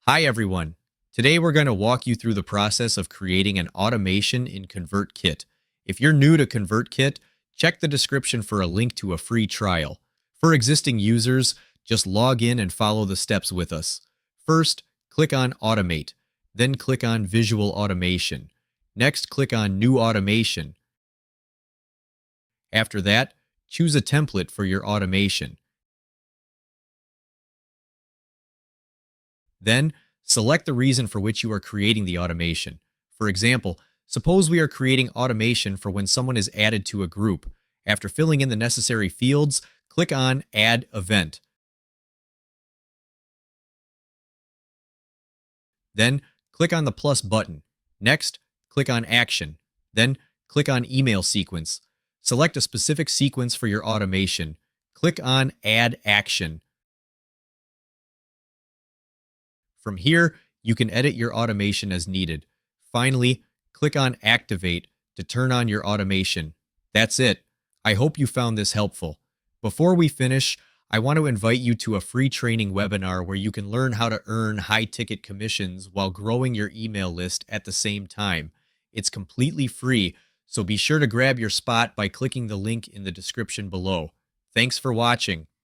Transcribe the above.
Hi everyone. Today we're going to walk you through the process of creating an automation in ConvertKit. If you're new to ConvertKit, check the description for a link to a free trial. For existing users, just log in and follow the steps with us. First, click on Automate, then click on Visual Automation. Next, click on New Automation. After that, choose a template for your automation. Then, select the reason for which you are creating the automation. For example, suppose we are creating automation for when someone is added to a group. After filling in the necessary fields, click on Add Event. Then, click on the plus button. Next, click on Action. Then, click on Email Sequence. Select a specific sequence for your automation. Click on Add Action. From here, you can edit your automation as needed. Finally, click on Activate to turn on your automation. That's it. I hope you found this helpful. Before we finish, I want to invite you to a free training webinar where you can learn how to earn high-ticket commissions while growing your email list at the same time. It's completely free, so be sure to grab your spot by clicking the link in the description below. Thanks for watching.